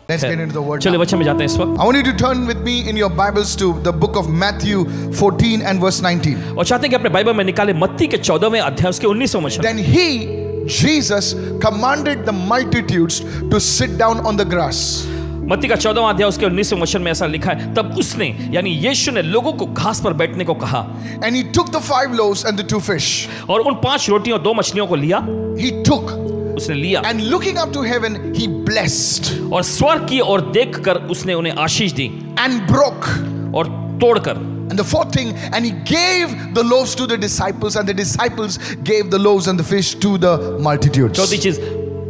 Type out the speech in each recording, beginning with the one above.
Let's get into the word. चलिए वचन में जाते हैं इस वक्त। I want you to turn with me in your Bibles to the book of Matthew 14 and verse 19. और चाहते हैं कि अपने बाइबल में निकाले मत्ती के 14वें अध्याय उसके 19वें वचन। Then he, Jesus, commanded the multitudes to sit down on the grass. मत्ती का 14वां अध्याय उसके 19वें वचन में ऐसा लिखा है, तब उसने यानी यीशु ने लोगों को घास पर बैठने को कहा। And he took the 5 loaves and the 2 fish. और उन 5 रोटियों और 2 मछलियों को लिया, He took, उसने लिया, and looking up to heaven, he blessed और स्वर्ग की ओर देखकर उसने उन्हें आशीष दी and broke. और तोड़कर। And the 4th thing, and he gave the loaves to the disciples, and the disciples gave the loaves and the fish to the multitudes. चौथी चीज,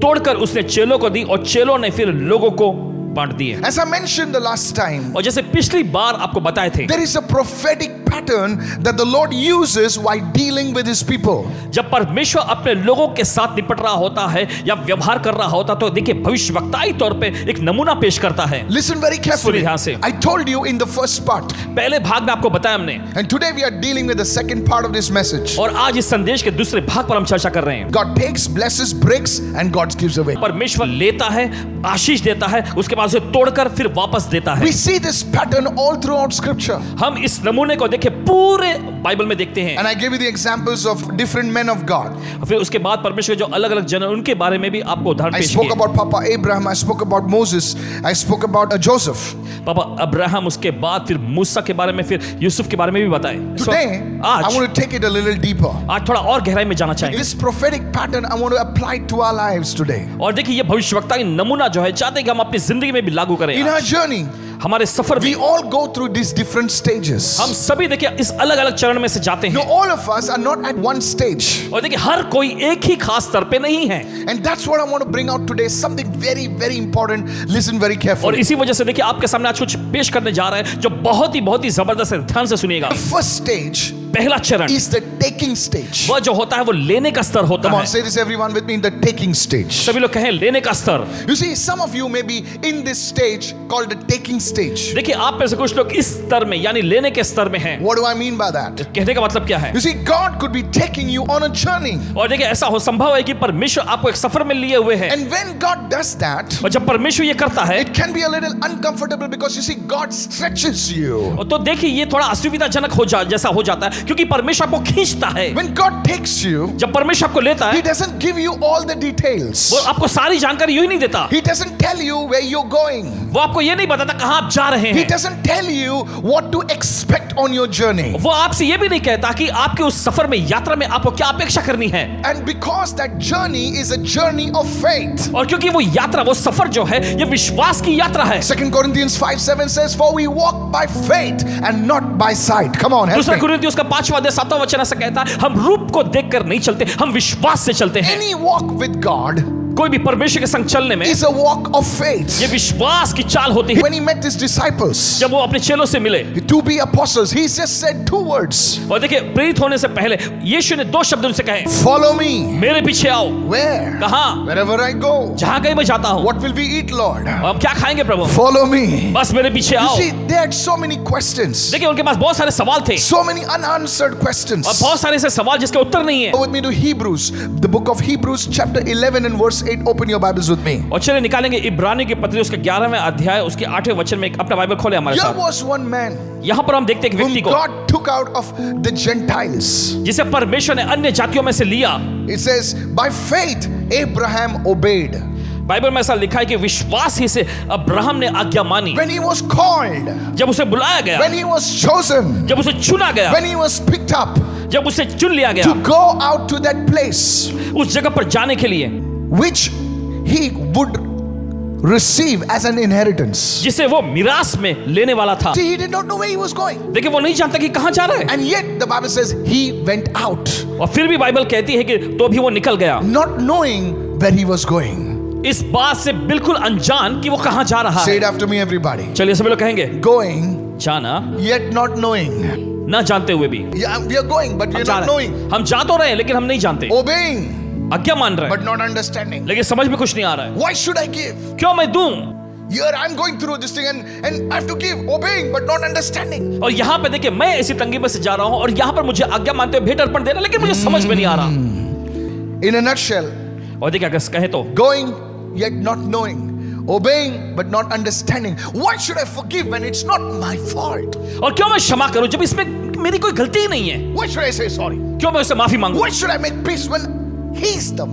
तोड़कर उसने चेलों को दी और चेलों ने फिर लोगों को बांट दिए। As I mentioned the last time, और जैसे पिछली बार आपको बताए थे, there is a prophetic pattern that the Lord uses while dealing with his people. जब परमेश्वर अपने लोगों के साथ निपट रहा होता है या व्यवहार कर रहा होता तो देखिए भविष्यवक्ताई तौर पे एक नमूना पेश करता है। Listen very carefully. ध्यान से। I told you in the first part, पहले भाग में आपको बताया हमने, and today we are dealing with the second part of this message. और आज इस संदेश के दूसरे भाग पर हम चर्चा कर रहे हैं। God takes, blesses, breaks, and God gives away. परमेश्वर लेता है, आशीष देता है, उसके बाद उसे तोड़कर फिर वापस देता है। We see this pattern all throughout Scripture. हम इस नमूने को देखिए पूरे बाइबल में देखते हैं। And I give you the examples of different men of God. फिर उसके बाद परमेश्वर जो अलग-अलग जन उनके बारे में भी आपको उदाहरण I पेश spoke किए। about Papa Abraham, I spoke about Moses, I spoke about Joseph. पापा अब्राहम, उसके बाद फिर मूसा के बारे में, फिर यूसुफ के बारे में भी बताए। Today, I आज want to take it a little deeper. आज थोड़ा और गहराई में जाना चाहेंगे। This prophetic pattern I want to apply it to our lives today. और देखिए ये भविष्यवक्ता का नमूना जो है चाहते हैं कि हम अपनी जिंदगी में भी लागू करें। In our journey, हमारे सफर we में all go through these different stages. हम सभी देखिए इस अलग-अलग चरण में से जाते No, हैं। all of us are not at one stage. और देखिए हर कोई एक ही खास स्तर पे नहीं है। And that's what I want to bring out today. Something very, very important. Listen very और carefully. इसी वजह से देखिए आपके सामने आज कुछ पेश करने जा रहा है जो बहुत ही जबरदस्त है। ध्यान से सुनिएगा। The first stage पहला चरण is the taking stage. वह जो होता है वो लेने का स्तर होता Come on, है। say this everyone with me in the taking stage. सभी लोग कहें लेने का स्तर। You see, some of you may be in this stage called the taking stage. देखिए आप में से कुछ लोग इस स्तर में यानी लेने के स्तर में हैं। What do I mean by that? कहने का मतलब क्या है? You see, God could be taking you on a journey. और देखिए ऐसा हो संभव है कि परमेश्वर आपको एक सफर में लिए हुए हैं। And when God does that, और जब परमेश्वर ये करता है it can be a little uncomfortable because you see, God stretches you. तो देखिए ये थोड़ा असुविधाजनक जैसा हो जाता है क्योंकि परमेश्वर आपको खींचता है। When God takes you, जब परमेश्वर आपको लेता He है doesn't give you all the details. वो आपको सारी जानकारी यूं ही नहीं देता। He doesn't tell you where you're going. वो आपको ये नहीं बताता कहां आप जा रहे He हैं। doesn't tell you what to expect on your journey. वो आपसे ये भी नहीं कहता कि आपके उस सफर में यात्रा में आपको क्या अपेक्षा करनी है। And because that journey is a journey of faith. और क्योंकि वो यात्रा, वो सफर जो है ये विश्वास की यात्रा है। 2 Corinthians 5:7 says, "For we walk by faith and not by sight." Come on, help दूसरा me. कुरिन्थियों उसका 5वां अध्याय 7वां वचन ऐसा कहता है, हम रूप को देखकर नहीं चलते, हम विश्वास से चलते हैं। Any walk with God कोई भी परमेश्वर के संग चलने में is a walk of faith. ये विश्वास की चाल होती है। When he met his disciples जब वो अपने चेलों से मिले to be apostles, he just said 2 words. और देखिए प्रेरित होने से पहले यीशु ने 2 शब्द उनसे कहे, Follow me. मेरे पीछे आओ। Where? कहां? Wherever I go. जहां कहीं मैं जाता हूं। What will we eat, Lord? अब क्या खाएंगे प्रभु? Follow me. बस मेरे पीछे You आओ। see, they had so many questions. देखिए उनके पास बहुत सारे सवाल थे So many unanswered questions. और बहुत सारे ऐसे सवाल जिसके उत्तर नहीं है। Go with me to Hebrews, the book of Hebrews, chapter 11 and verse 8. Open your Bibles with me. और चलिए निकालेंगे इब्रानी की पत्री उसके 11वें अध्याय उसके 8वें वचन में। अपना बाइबल खोले हमारे Here साथ। was one man यहाँ पर हम देखते हैं एक whom व्यक्ति को God took out of the Gentiles. जिसे परमेश्वर ने अन्य जातियों में से लिया। It says, by faith Abraham obeyed. Bible में ऐसा लिखा है कि विश्वास ही से अब्राहम ने आज्ञा मानी। When he was called, जब उसे बुलाया गया, when he was chosen, जब उसे चुना गया, when he was picked up जब उसे चुन लिया गया to go out to that place उस जगह पर जाने के लिए which he would receive as an inheritance. जिसे वो मिरास में लेने वाला था। See, he did not know where he was going. देखिए वो नहीं जानता कि कहां जा रहा है। And yet the Bible says he went out, और फिर भी बाइबल कहती है कि तो भी वो निकल गया, not knowing where he was going. इस बात से बिल्कुल अनजान कि वो कहां जा रहा Say है। it after me, everybody. चलिए सभी लोग कहेंगे, Going, जाना yet not knowing. ना जानते हुए भी। Yeah, we are going, but we हम are जा not रहे knowing. हैं। हम जा तो रहे हैं लेकिन हम नहीं जानते। Obeying, आज्ञा मान रहे but हैं not understanding. लेकिन समझ में कुछ नहीं आ रहा है। Why should I give? क्यों मैं दूं? Here I'm going through this thing and I have to give, obeying, but not understanding. और यहाँ पे देखिए मैं ऐसी तंगी में से जा रहा हूँ और यहाँ पर मुझे आज्ञा मानते हुए भेंट अर्पण देना, लेकिन मुझे समझ में नहीं आ रहा। In a nutshell, और देखिए अगर कहे तो going, yet not knowing. obeying but not understanding. Why should I forgive when it's not my fault? और क्यों मैं क्षमा करूं जब इसमें मेरी कोई गलती ही नहीं है? Why should I say sorry? क्यों मैं उससे माफी मांगूं? Why should I make peace when he's the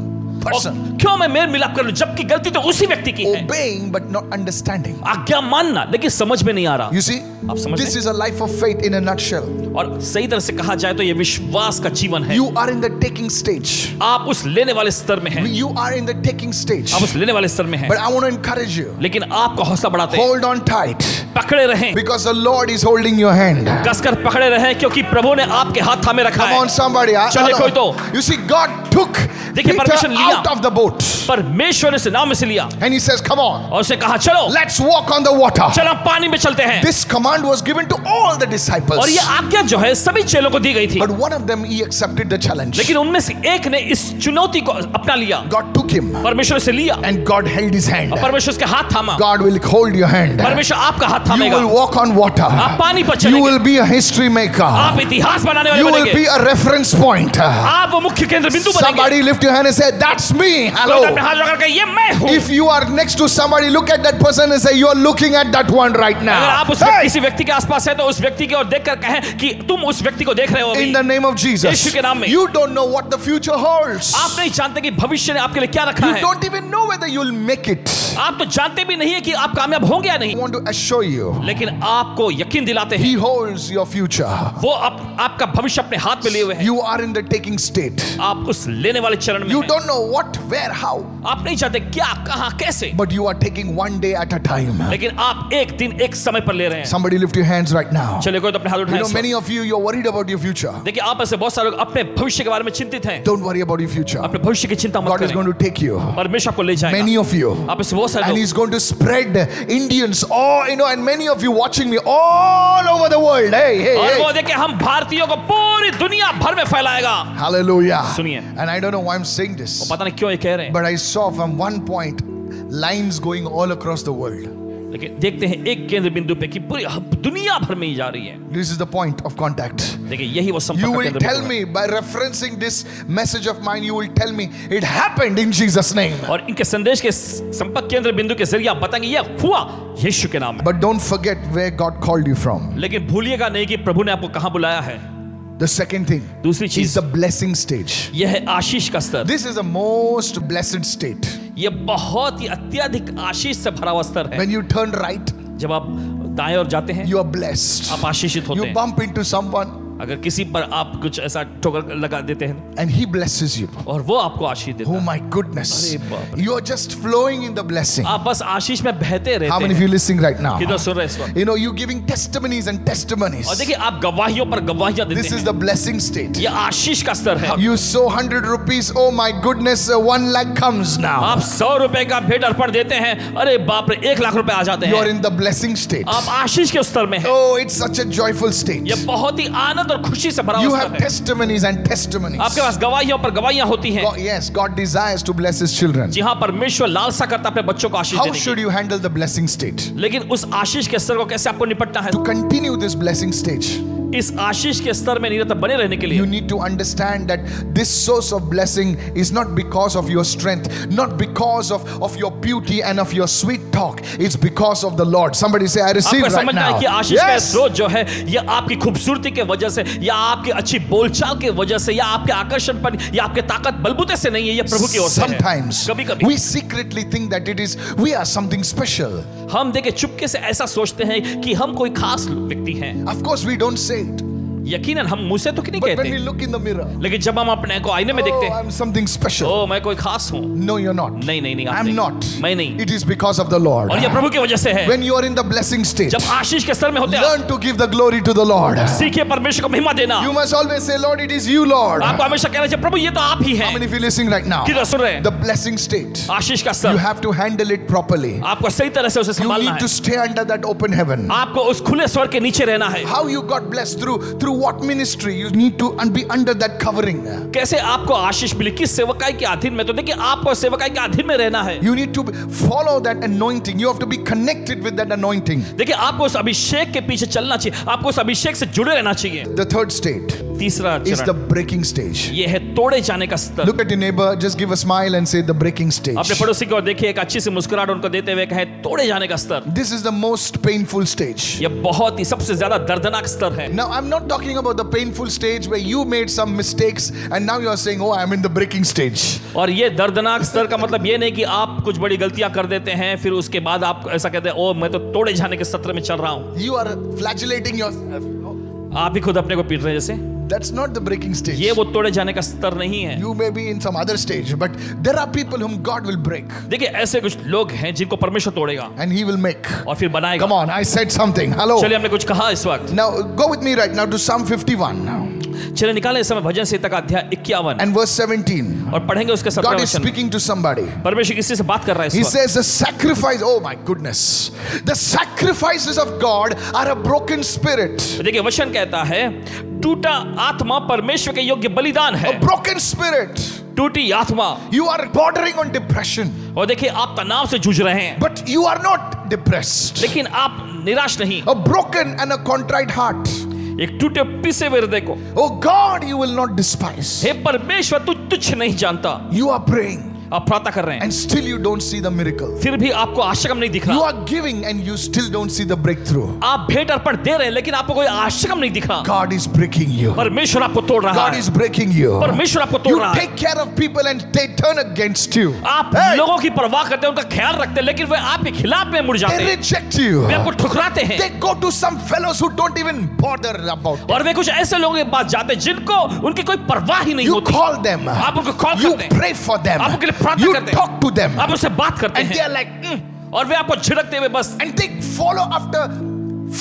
person? क्यों मैं मेल मिलाप करूं जबकि गलती तो उसी व्यक्ति की है? Obeying but not understanding. आज्ञा मानना लेकिन समझ में नहीं आ रहा। You see, आप समझ this रहे? is a life of faith in a nutshell. और सही तरह से कहा जाए तो ये विश्वास का जीवन है। You are in the taking stage. आप उस लेने वाले स्तर में हैं। You are in the taking stage. आप उस लेने वाले स्तर में हैं। But I want to encourage you. लेकिन आपको हौसला बढ़ाते हैं। Hold on tight. पकड़े रहें। Because the Lord is holding your hand. कसकर पकड़े रहें क्योंकि प्रभु ने आपके हाथ थामे रखा Come है। on somebody. चले कोई तो। You see, God took देखिए, Peter परमेश्वर लिया। out of the boat. परमेश्वर ने उसे नाव में से लिया And he says, come on. और उसे कहा चलो Let's walk on the water. चलो हम पानी में चलते हैं। This command was given to all the disciples. और ये आज्ञा जो है सभी चेलों को दी गई थी। But one of them, he accepted the challenge. लेकिन उनमें से एक ने इस चुनौती को अपना लिया। God took him. परमेश्वर से लिया And God held his hand. और परमेश्वर उसके हाथ थामा। God will hold your hand. परमेश्वर आपका हाथ You थामेगा। will walk on water. आप पानी पर You चलेंगे। will be a history maker. आप इतिहास बनाने वाले You will बनेंगे। be a reference point. आप वो मुख्य केंद्र बिंदु बनेंगे। Somebody lift your hand and say, that's me. कोई Hello. अपने हाथ जोड़ करके ये मैं हूँ। If you are next to somebody, look at that person and say, you are looking at that one right अगर now. आप उस किसी व्यक्ति के आसपास है तो उस व्यक्ति की ओर देखकर कहें कि तुम उस व्यक्ति को देख रहे हो अभी। In the name of Jesus. यीशु के नाम में। You don't know what the future holds. आप नहीं जानते कि भविष्य ने आपके लिए क्या रखा You है। don't even know whether you'll make it. आप तो जानते भी नहीं है कि आप कामयाब होंगे या नहीं। I want to assure you, लेकिन आपको यकीन दिलाते हैं He holds your future. वो आपका भविष्य अपने हाथ में लिए हुए हैं। You are in the taking state. आप उस लेने वाले चरण में You हैं। don't know what, where, how. आप नहीं जानते क्या कहां कैसे, But you are taking one day at a time. लेकिन आप एक दिन एक समय पर ले रहे हैं। Somebody lift your hands right now. चलिए कोई तो अपने हाथ You उठाएं। know, many of you, you're worried about your future. देखिए आप ऐसे बहुत सारे लोग अपने भविष्य के बारे में चिंतित हैं। Don't worry about your future. अपने भविष्य की चिंता मत God is going करें। to take you. परमेश्वर आपको ले जाएगा। Many of you. आप ऐसे बहुत सारे And लोग He's going to spread Indians, all, and many of you watching me all over the world. Hey, hey, और वो hey. देखिए हम भारतीयों को पूरी दुनिया भर में फैलाएगा। Hallelujah. सुनिए। And I don't know why I'm saying this, पता नहीं क्यों ये कह रहे हैं, but I saw from one point lines going all across the world. लेकिन देखते हैं एक केंद्र बिंदु पे कि पूरी दुनिया भर में ही जा रही है। This is the point of contact. देखिए यही वो You संपर्क का will केंद्र tell बिंदु है। me by referencing this message of mine, you will tell me it happened in Jesus' name. और इनके संदेश के संपर्क केंद्र बिंदु के जरिए आप बताएंगे ये हुआ यीशु के नाम में। But don't forget where God called you from. लेकिन भूलिएगा नहीं कि प्रभु ने आपको कहां बुलाया है। The second thing दूसरी is चीज the blessing stage. यह है आशीष का स्तर। This is the most blessed state. यह बहुत ही अत्यधिक आशीष से भरा हुआ स्तर है। When you turn right, जब आप दाएं ओर जाते हैं you are blessed. आप आशीषित होते You हैं। bump into someone अगर किसी पर आप कुछ ऐसा ठोकर लगा देते हैं and he blesses you. और वो आपको आशीष देता Oh है, my goodness. अरे बाप रे। You are just flowing in the blessing. आप बस आशीष में बहते How रहते many of हैं। you listening right now? कितना सुन रहे हैं इस वक्त? You know, you giving testimonies and testimonies. और देखिए आप गवाहियों पर गवाहियां This देते is हैं। the blessing state. ये आशीष का स्तर है। You sow 100 rupees. Oh my goodness, 1 lakh comes now. आप 100 रुपए का भेंट अर्पण देते हैं, अरे बाप रे 1 लाख रुपए आ जाते You are हैं। in the blessing state. आप आशीष के स्तर में हैं। Oh, it's such a joyful state. ये बहुत ही आनंद और खुशी से भरा You हुआ have स्तर है। testimonies and testimonies. आपके पास गवाहियों पर गवाहियां होती हैं। God, yes, God desires to bless His children. जी हाँ, परमेश्वर लालसा करता है अपने बच्चों को आशीष How देने should की। you handle the blessing state? लेकिन उस आशीष के स्तर को कैसे आपको निपटना है? To continue this blessing stage, इस आशीष के स्तर में निरंतर बने रहने के you लिए need to understand that this source of blessing is not because of your strength, not because of your beauty and of your sweet talk. It's because of the Lord. Somebody say, I receive आपको right समझना है now. कि आशीष का Yes. स्रोत जो है ये आपकी खूबसूरती के वजह से या आपकी अच्छी बोलचाल के वजह से या आपके आकर्षण पर या आपके ताकत बलबूते से नहीं है, ये प्रभु की ओर से है। Sometimes कभी कभी we secretly think that we are something special. हम देखे चुपके से ऐसा सोचते हैं कि हम कोई खास व्यक्ति हैं। Of course, we don't say it. यकीनन हम मुंह से तो नहीं But when we कहते, look in the mirror, लेकिन जब हम अपने को आईने में देखते oh, हैं, I'm something special. ओ मैं कोई खास हूँ। No, you're not. नहीं नहीं नहीं, आप I'm नहीं। not. मैं नहीं। It is because of the Lord. और ये प्रभु की वजह से है। When you are in the blessing state, जब आशीष के स्तर में होते हैं, learn to give the glory to the Lord. सीखिए परमेश्वर को महिमा देना। You must always say, Lord, it is you, Lord. How आपको हमेशा कहना चाहिए प्रभु ये तो आप ही हैं। many of you listening right now? किधर सुन रहे हैं? The blessing state. आशीष का You स्तर have to handle it properly. आपको सही तरह से उसे You संभालना need to है। stay under that open heaven. आपको उस खुले स्वर के नीचे रहना है। How you got blessed through to what ministry, you need to be under that covering. कैसे आपको आशीष मिली, किस सेवकाई के अधीन में? तो देखिए आपको सेवकाई के अधीन में रहना है। You need to follow that anointing. You have to be connected with that anointing. देखिए आपको उस अभिषेक के पीछे चलना चाहिए, आपको उस अभिषेक से जुड़े रहना चाहिए। The third state तीसरा is the चरण breaking stage. ये है तोड़े जाने का स्तर। Look at your neighbor, just give a smile and say the breaking stage. अपने पड़ोसी को देखिए, एक अच्छी सी मुस्कुराहट उनको देते हुए कहे तोड़े जाने का स्तर। This is the most painful stage. ये बहुत ही सबसे ज्यादा दर्दनाक स्तर है। Now I'm not talking about the painful stage where you made some mistakes and now you are saying, oh, I'm in the breaking stage. और ये दर्दनाक स्तर का मतलब ये नहीं कि आप कुछ बड़ी गलतियां कर देते हैं फिर उसके बाद आप ऐसा कहते हैं ओ मैं तो तोड़े जाने के सत्र में चल रहा हूं। You are flagellating yourself. आप ही खुद अपने को पीट रहे हैं जैसे। That's not the breaking stage. ये वो तोड़े जाने का स्तर नहीं है। You may be in some other stage, but there are people whom God will break. देखिए ऐसे कुछ लोग हैं जिनको परमेश्वर तोड़ेगा And He will make. और फिर बनाएगा। Come on, I said something. Hello. चलिए हमने कुछ कहा इस वक्त। Now go with me right now to Psalm 51 now. चलिए निकालें इस समय भजन संहिता का अध्याय 51 and verse 17. और पढ़ेंगे उसके 17 God is वचन। speaking to somebody. परमेश्वर किसी से बात कर रहा है He इस वक्त। says the sacrifice, oh my goodness, the sacrifices of God are a broken spirit. तो देखिए वचन कहता है टूटा आत्मा परमेश्वर के योग्य बलिदान है। A broken spirit. टूटी आत्मा। You are bordering on depression, और देखिए आप तनाव से जूझ रहे हैं but you are not depressed. लेकिन आप निराश नहीं। A broken and a contrite heart, एक टूटे पिसे हुए हृदय को oh God, you will not despise. हे परमेश्वर तू तुच्छ नहीं जानता। You are praying आप प्रार्थना कर रहे हैं and still you don't see the miracle. फिर भी आपको आश्चर्य नहीं दिख You रहा। are giving and you still don't see the breakthrough. आप भेंट अर्पण दे रहे हैं लेकिन आपको कोई आश्चर्य नहीं दिख रहा। God is breaking you. परमेश्वर आपको तोड़ रहा God है। is breaking you. परमेश्वर आपको तोड़ You रहा है। take care of people and they turn against you. आप Hey, लोगों की परवाह करते हैं, उनका ख्याल रखते हैं, लेकिन वे आपके खिलाफ में मुड़ जाते they हैं, reject you. वे आपको ठुकराते हैं। They go to some fellows who don't even bother about it. और वे कुछ ऐसे लोगों के पास जाते हैं जिनको उनकी कोई परवाह ही नहीं You होती। call them. आप उनको कॉल You करते हैं, pray for them. आप उनके लिए प्रार्थना You करते हैं, talk to them. आप उससे बात करते And they हैं are like, और वे आपको झिड़कते हुए बस and they follow after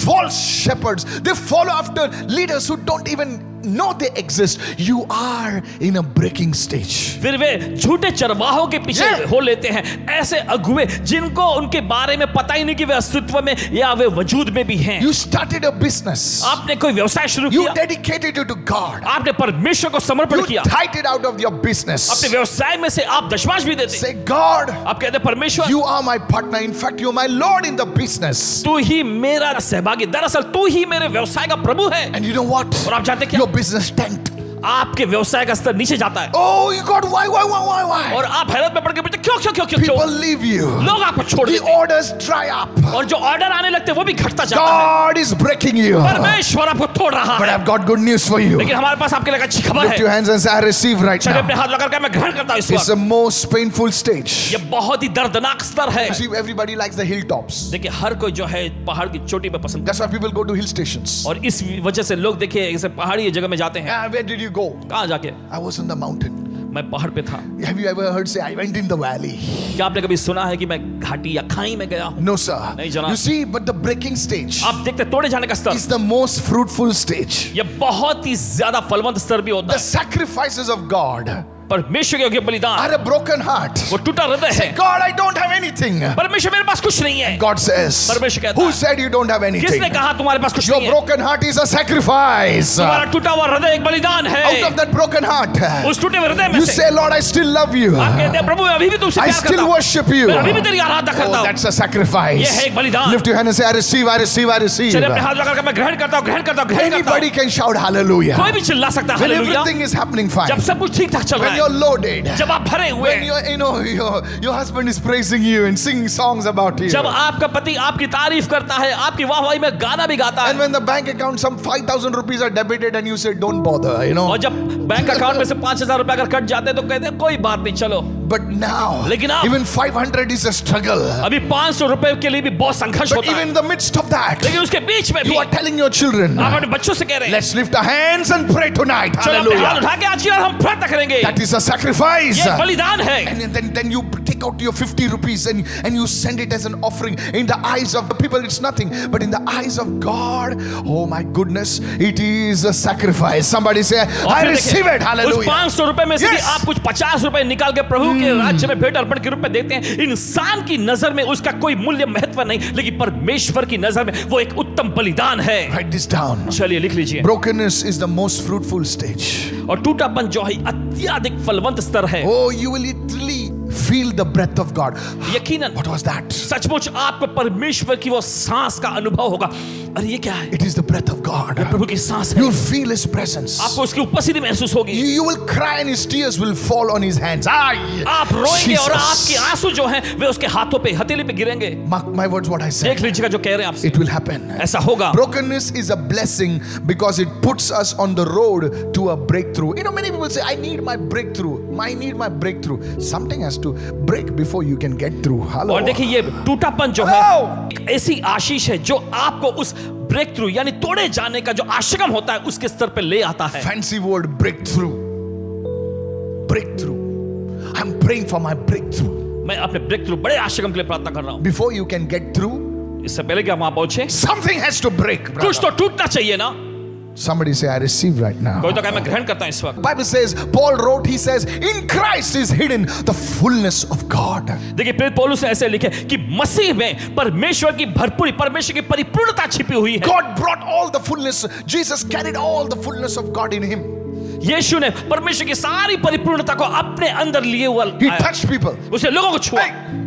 false shepherds. They follow after leaders who don't even know they exist. You are in a breaking stage. फिर वे झूठे चरवाहों के पीछे Yeah. हो लेते हैं, ऐसे अगुवे जिनको उनके बारे में पता ही नहीं कि वे अस्तित्व में या वे वजूद में भी हैं। You started a business. आपने कोई व्यवसाय शुरू You किया, dedicated it to God. आपने परमेश्वर को समर्पण You किया, tithe it out of your business. अपने व्यवसाय में से आप दशमांश भी देते। Say, God, आप कहते हैं परमेश्वर you are my partner. In fact, you're my Lord in the business. तू ही मेरा सहभागी, दरअसल तू ही मेरे व्यवसाय का प्रभु है। And you know what? और आप जानते क्या? Your business tanked. आपके व्यवसाय का स्तर नीचे जाता है Oh, you got why? और आप हैरत में पड़ के पूछते क्यों People leave you. लोग आपको छोड़ The देते हैं orders dry up. और जो ऑर्डर आने लगते हैं वो भी घटता जाता है। God is breaking you. But परमेश्वर आपको तोड़ रहा है, I've got good news for you. लेकिन हमारे पास आपके लिए एक अच्छी खबर Lift your है। hands and say, I receive right चलिए अपने now. हाथ लगा कर मैं ग्रहण करता हूँ इस It's the वक्त। most painful stage. ये बहुत ही दर्दनाक स्तर है। You see, everybody likes the hilltops. देखिए हर कोई जो है पहाड़ की चोटी पे पसंद That's why people go to hill stations. और इस वजह से लोग देखिए ऐसे पहाड़ी जगह में जाते हैं। Where did you go? कहाँ जाके? I was on the mountain. मैं पहाड़ पे था। Have you ever heard say, I went in the valley? क्या आपने कभी सुना है कि मैं घाटी या खाई में गया हूँ? No, sir. नहीं जनाब। You see, but the breaking stage आप देखते तोड़े जाने का स्तर is the most fruitful stage. ये बहुत ही ज्यादा फलवंत स्तर भी होता The है। sacrifices of God परमेश्वर के योग्य बलिदान, are a broken heart. वो टूटा हृदय है। God, I don't have anything. परमेश्वर मेरे पास कुछ नहीं है। God says, परमेश्वर कहता who है, said you don't have anything? किसने कहा तुम्हारे पास कुछ Your नहीं है? broken heart is a sacrifice. तुम्हारा टूटा हुआ हृदय एक बलिदान है। Out of that broken heart, उस टूटे हुए हृदय में you से say, Lord, I still love you. आप कहते हैं प्रभु मैं अभी भी तुमसे I प्यार करता still हूँ, worship you. मैं अभी भी तेरी आराधना करता Oh, हूँ। that's a sacrifice. ये है एक बलिदान। Lift your hand and say, I receive, I receive, I receive. चलिए अपने हाथ लगा कर मैं ग्रहण करता हूँ, ग्रहण करता हूँ, ग्रहण करता Anybody हूँ। can shout hallelujah. कोई भी चिल्ला सकता है When hallelujah. everything is happening fine. जब सब कुछ ठीक ठाक चल When रहा you're है, loaded. जब आप भरे हुए When your husband is praising you and singing songs about you. जब आपका पति आपकी तारीफ करता है, आपकी वाहवाही में गाना भी गाता And है, when the bank account some 5,000 rupees are debited and you say don't bother, you know. और जब बैंक अकाउंट में से 5,000 रुपए अगर कट जाते हैं तो कहते हैं कोई बात नहीं चलो। But now, लेकिन अब even 500 is a struggle. अभी 500 रुपए के लिए भी बहुत संघर्ष But होता even है, in the midst of that, लेकिन उसके बीच में भी you are telling your children, आप अपने बच्चों से कह रहे हैं let's lift our hands and pray tonight. चलो अपने हाथ Hallelujah. उठा के आज की रात हम प्रार्थना करेंगे। That is a sacrifice. ये बलिदान है। And then you take out your 50 rupees and you send it as an offering. In the eyes of the people it's nothing, but in the eyes of God, oh my goodness, it is a sacrifice. Somebody say, और I फिर receive देखिए, it. उस Hallelujah. 500 रुपए में से भी Yes. आप कुछ 50 रुपए निकाल के प्रभु के राज्य में भेंट अर्पण के रूप में देते हैं, इंसान की नजर में उसका कोई मूल्य महत्व नहीं, लेकिन परमेश्वर की नजर में वो एक उत्तम बलिदान है। Write this down. चलिए लिख लीजिए। Brokenness is the most fruitful stage. और टूटापन जो है अत्यधिक फलवंत स्तर है। Oh, you will literally feel the breath of God. यकीनन What was that? सचमुच आपको परमेश्वर की वो सांस का अनुभव होगा। अरे ये क्या है? It is the breath of God. ये प्रभु की सांस है। You'll feel His presence. आपको उसकी उपस्थिति महसूस होगी। You will cry and His tears will fall on His hands. आप रोएंगे और आपके आंसू जो हैं वे उसके हाथों पे, हथेली पे गिरेंगे। Mark my words, what I said. देख लीजिएगा जो कह रहे हैं आपसे। It will happen. ऐसा होगा। Brokenness is a blessing because it puts us on the road to a breakthrough. You know, many people say, I need my breakthrough. I need my breakthrough. Something has to break before you can get through. Hello. और देखिए ये टूटापन जो है एक ऐसी आशीष है जो आपको उस ब्रेक थ्रू यानी तोड़े जाने का जो आशगम होता है उसके स्तर पे ले आता है। Fancy word, breakthrough. Breakthrough. I'm praying for my breakthrough. मैं अपने ब्रेक थ्रू बड़े आशगम के लिए प्रार्थना कर रहा हूं। Before you can get through, इससे पहले कि आप वहां पहुंचे, something has to break. कुछ तो टूटना चाहिए ना। Somebody say, I receive right now. कोई तो कहे मैं ग्रहण करता हूं इस वक्त। Bible says, Paul wrote, he says, in Christ is hidden the fullness of God. देखिए प्रेरित पौलुस ने ऐसे लिखे कि मसीह में परमेश्वर की भरपूरी, परमेश्वर की परिपूर्णता छिपी हुई है। God brought all the fullness. Jesus carried all the fullness of God in him. यीशु ने परमेश्वर की सारी परिपूर्णता को अपने अंदर लिए हुआ He touched people. उसे लोगों को छुआ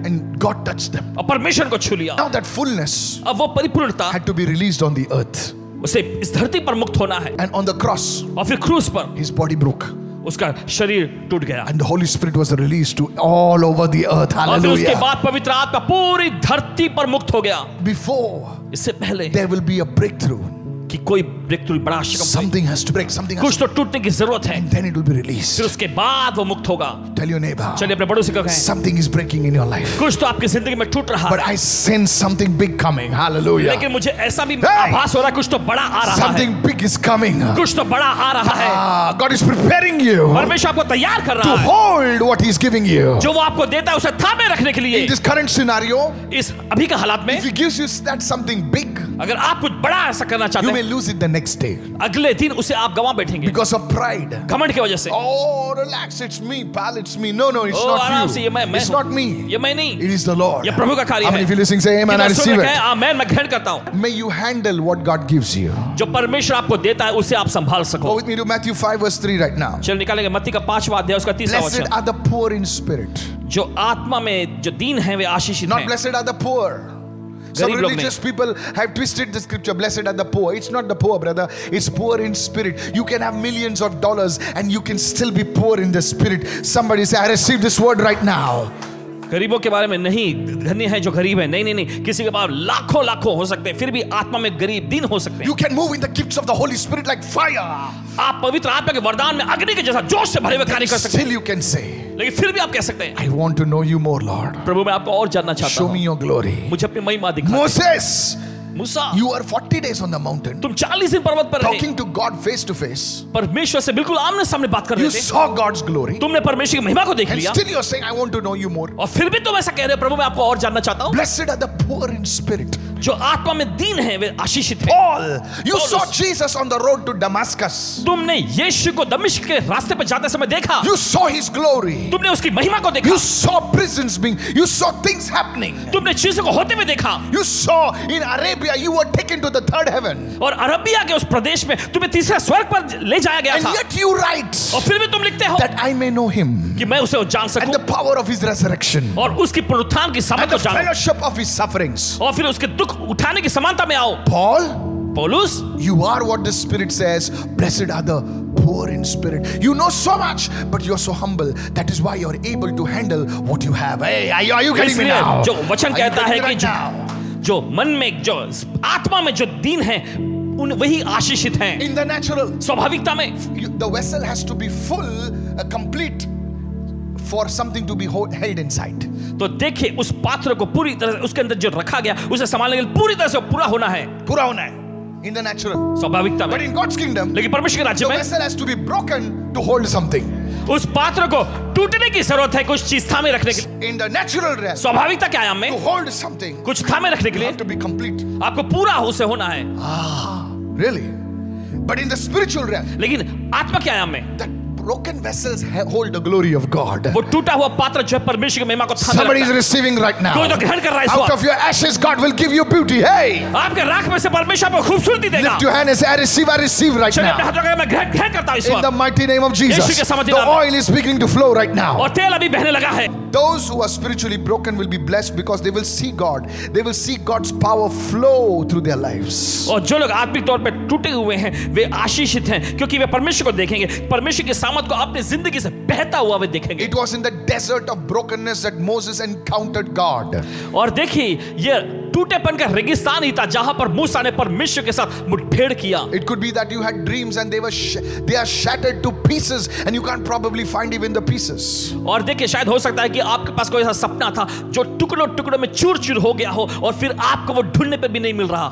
And God touched them. और परमेश्वर को छू लिया। Now that fullness अब वो परिपूर्णता had to be released on the earth. उसे इस धरती पर मुक्त होना है। And on the cross, और फिर क्रूस पर his body broke. उसका शरीर टूट गया। And the Holy Spirit was released to all over the earth. और फिर उसके Hallelujah. बाद पवित्र आत्मा पूरी धरती पर मुक्त हो गया। Before इससे पहले there will be a breakthrough, कि कोई ब्रेक थ्रू बड़ा आशगम, something has to break. Something has कुछ to, तो टूटने की जरूरत है। and then it will be released. फिर उसके बाद वो मुक्त होगा। Tell your neighbor, चलिए अपने पड़ोसी को कहें, something is breaking in your life. कुछ तो आपकी जिंदगी में टूट रहा But है। I sense something big coming. Hallelujah. लेकिन मुझे ऐसा भी Hey! आभास हो रहा है कुछ तो बड़ा आ रहा है। Something big is coming. कुछ तो बड़ा आ रहा है। God is preparing you परमेश्वर आपको तैयार कर to रहा है। hold what He's giving you. जो वो आपको देता है उसे थामे रखने के लिए। In this current scenario, इस अभी के हालात में if He gives you that something big, अगर आप कुछ बड़ा ऐसा करना you चाहते may हैं, lose it the next day अगले दिन उसे आप गंवा बैठेंगे because of pride. घमंड की वजह से। Oh, relax, it's me, pal, it's me. No, it's ओ, आराम not से, you. ये मैं It's हूं। not me. ये मैं नहीं, It is the Lord. ये प्रभु का कार्य How many है। of you listening say amen? I receive it. आमेन, मैं ग्रहण करता हूँ। May you handle what God gives you. जो परमेश्वर आपको देता है उसे आप संभाल Go सको। with me to Matthew 5 verse 3 right now. चलो निकालेंगे मत्ती का 5वां अध्याय उसका 3रा Blessed वचन। are the poor in spirit. जो आत्मा में जो दीन है वे आशीषित Not हैं। blessed are the poor. Some गरीब लोग religious people have twisted the scripture. Blessed are the poor. It's not the poor, brother. It's poor in spirit. You can have millions of dollars and you can still be poor in the spirit. Somebody say, I receive this word right now. गरीबों के बारे में नहीं, धनी है जो गरीब है, नहीं, किसी के पास लाखों हो सकते हैं, फिर भी आत्मा में गरीब दीन हो सकते हैं। You can move in the gifts of the Holy Spirit like fire. आप पवित्र आत्मा के वरदान में अग्नि के जैसा जोश से भरे हुए कार्य कर सकते Still you can say, हैं, लेकिन फिर भी आप कह सकते हैं, I want to know you more, Lord. प्रभु मैं आपको और जानना चाहता Show me हूँ, your glory. मुझे अपनी महिमा दिखा। Moses, Musa, you are 40 days on the mountain तुम 40 दिन पर्वत पर रहे, talking to God face to face. परमेश्वर से बिल्कुल आमने सामने बात कर रहे You थे, saw God's glory. तुमने परमेश्वर की महिमा को देख And लिया, still you're saying, I want to know you more. और फिर भी तुम ऐसा कह रहे हो, प्रभु मैं आपको और जानना चाहता हूँ। Blessed are the poor in spirit. जो आत्मा में दीन है वे आशीषित हैं। Paul, you Paulus. saw Jesus on the road to Damascus. तुमने यीशु को दमिश्क के रास्ते पर जाते समय देखा, You saw his glory. तुमने उसकी महिमा को देखा, You saw prisons being, you saw things happening. तुमने चीजों को होते हुए देखा, You saw in Arabia, you were taken to the third heaven. और अरबिया के उस प्रदेश में तुम्हें तीसरे स्वर्ग पर ले जाया गया And था, yet you write और फिर भी तुम लिखते हो that I may know him कि मैं उसे जान and सकूं the power of his resurrection और उसकी पुनरुत्थान की समझ and को the जानूं fellowship of his sufferings. और फिर उसके दुख उठाने की समानता में आओ। Paul, पौलुस, you are what the Spirit says. Blessed are the poor in spirit. You know so much, but you're so humble. That is why you're able to handle what you have. Hey, are you getting me इसलिए now? जो वचन Are you कहता है getting me कि right now? जो मन में जो आत्मा में जो दीन है उन वही आशीषित हैं। In the natural, स्वाभाविकता में the vessel has to be full, complete for something to be held inside. तो देखिए उस पात्र को पूरी तरह से उसके अंदर जो रखा गया उसे संभालने के लिए पूरी तरह से पूरा होना है, पूरा होना है. In the natural. स्वाभाविकता But में। in God's kingdom, लेकिन परमेश्वर के राज्य the में vessel has to be broken to hold something. उस पात्र को टूटने की जरूरत है कुछ चीज थामे रखने के लिए। In the natural realm, स्वाभाविकता क्या है to में hold something, कुछ थामे रखने के you लिए have to be complete. आपको पूरा उसे होना है। Really? But in the spiritual realm, लेकिन आत्मा क्या है में that broken vessels hold the glory of God. वो टूटा हुआ पात्र जो है परमेश्वर की महिमा को थामे Somebody is रखता है। receiving right now. कोई तो ग्रहण कर रहा है इस Out वक्त। of your ashes, God will give you beauty. Hey, आपके राख में से परमेश्वर आपको खूबसूरती देगा। lift your hand and say, I receive right चलिए अपने now. हाथों को मैं ग्रहण करता हूँ इस In the वक्त। mighty name of Yeshu Jesus. के सामर्थ्य The नाम में। oil is beginning to flow right now. और तेल अभी बहने लगा है। Those who are spiritually broken will be blessed because they will see God. They will see God's power flow through their lives. और जो लोग आत्मिक तौर पे टूटे हुए हैं वे आशीषित हैं क्योंकि वे परमेश्वर को देखेंगे, परमेश्वर की सामर्थ को अपनी जिंदगी से बहता हुआ वे देखेंगे। It was in the desert of brokenness that Moses encountered God. और देखिए ये टूटेपन का रेगिस्तान ही था जहां पर मूसा ने परमेश्वर के साथ मुठभेड़ किया। It could be that you had dreams and they are shattered to pieces and you can't probably find even the pieces. और देखिए शायद हो सकता है कि आपके पास कोई ऐसा सपना था जो टुकड़ों टुकड़ों में चूर चूर हो गया हो और फिर आपको वो ढूंढने पर भी नहीं मिल रहा।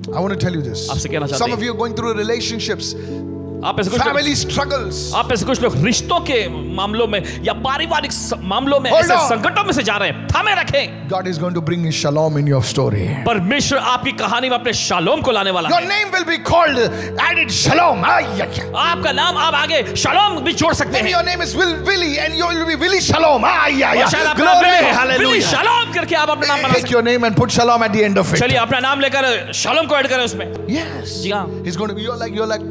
I want to tell you this. आपसे कहना चाहते Some हैं। of you are going through relationships, आप ऐसे कुछ family struggles. आप ऐसे कुछ लोग रिश्तों के मामलों में या पारिवारिक मामलों में Hold ऐसे on. संकटों में से जा रहे हैं। थामे रखें। God is going to bring His shalom in your story. परमेश्वर आपकी कहानी में अपने शालोम को लाने वाला Your है। name will be called added shalom. आपका नाम आप आगे शालोम भी जोड़ सकते Maybe हैं। your name is Willie and you will be Willie Shalom. और शायद आपका Glory. बिली Hallelujah. शालोम करके आप अपना नाम बना Take सकते your name and put shalom at the end of हैं। it. चलिए अपना नाम लेकर शालोम को ऐड करें उसमें। Yes. जी हाँ। He's going to be, you're like,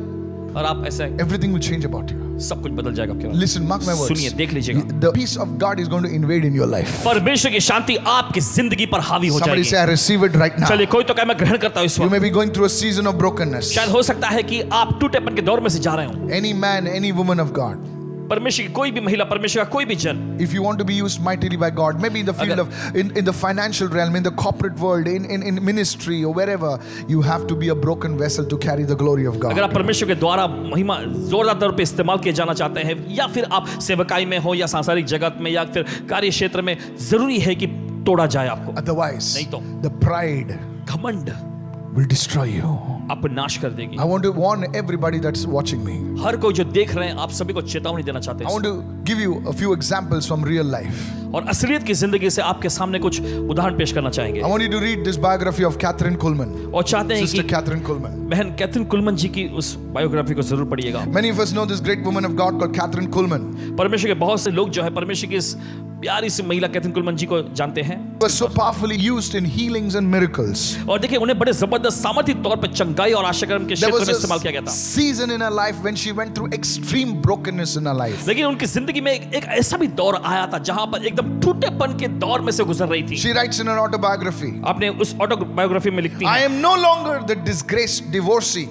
और आप ऐसे everything will change about you. सब कुछ बदल जाएगा आपके। Listen, mark my words. सुनिए, देख लीजिएगा। The peace of God is going to invade in your life. परमेश्वर की शांति आपकी जिंदगी पर हावी हो Somebody जाएगी। say, I receive it right now. चलिए कोई तो कहे मैं ग्रहण करता हूँ इस You वक्त। may be going through a season of brokenness. शायद हो सकता है कि आप टूटेपन के दौर में से जा रहे हो। Any man, any woman of God. परमेश्वर की कोई भी महिला, परमेश्वर का कोई भी जन, If you want to be used mightily by God, maybe in the field of, in the financial realm, in the corporate world, in ministry or wherever, you have to be a broken vessel to carry the glory of अगर God. आप परमेश्वर के द्वारा महिमा जोरदार तौर पे इस्तेमाल किए जाना चाहते हैं या फिर आप सेवकाई में हो या सांसारिक जगत में या फिर कार्य क्षेत्र में, जरूरी है कि तोड़ा जाए आपको। Otherwise, नहीं तो the pride घमंड will destroy you. आपको नाश कर देगी। I want to warn everybody that's watching me. हर कोई जो देख रहे हैं आप सभी को चेतावनी देना चाहते I हैं want to give you a few examples from real life. और असलियत की जिंदगी से आपके सामने कुछ उदाहरण पेश करना चाहेंगे I want you to read this biography of Catherine Kuhlman. और चाहते हैं Sister कि Catherine Kuhlman. बहन कैथरीन कुलमन जी की उस बायोग्राफी को जरूर पढ़िएगा। Many of us know this great woman of God called Catherine Kuhlman. परमेश्वर के बहुत से लोग जो है परमेश्वर की इस प्यारी सी महिला कैथरीन कुलमन जी को जानते हैं। Was so powerfully used in healings and miracles. और देखिए उन्हें बड़े जबरदस्त सामर्थ्य तौर पर चंगाई और आशाकर्म के There क्षेत्र was में इस्तेमाल किया गया a था। season in her life when she went through extreme brokenness in her life. लेकिन उनकी जिंदगी में एक ऐसा भी दौर आया था जहां पर एकदम टूटेपन के दौर में से गुजर रही थी। She writes in her autobiography, आपने उस ऑटोबायोग्राफी में लिखती I है, am no longer the disgraced divorcee,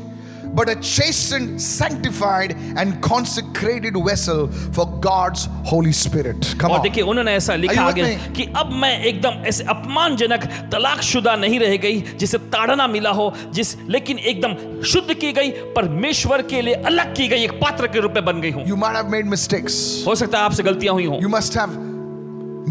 but a chastened, sanctified and consecrated vessel for God's Holy Spirit. Come और on. देखिए उन्होंने ऐसा Are लिखा you with आगे me? कि अब मैं एकदम ऐसे अपमानजनक तलाकशुदा नहीं रह गई जिसे ताड़ना मिला हो, लेकिन एकदम शुद्ध की गई, परमेश्वर के लिए अलग की गई एक पात्र के रूप में बन गई हूं। You might have made mistakes. हो सकता है आपसे गलतियां हुई हों, You must have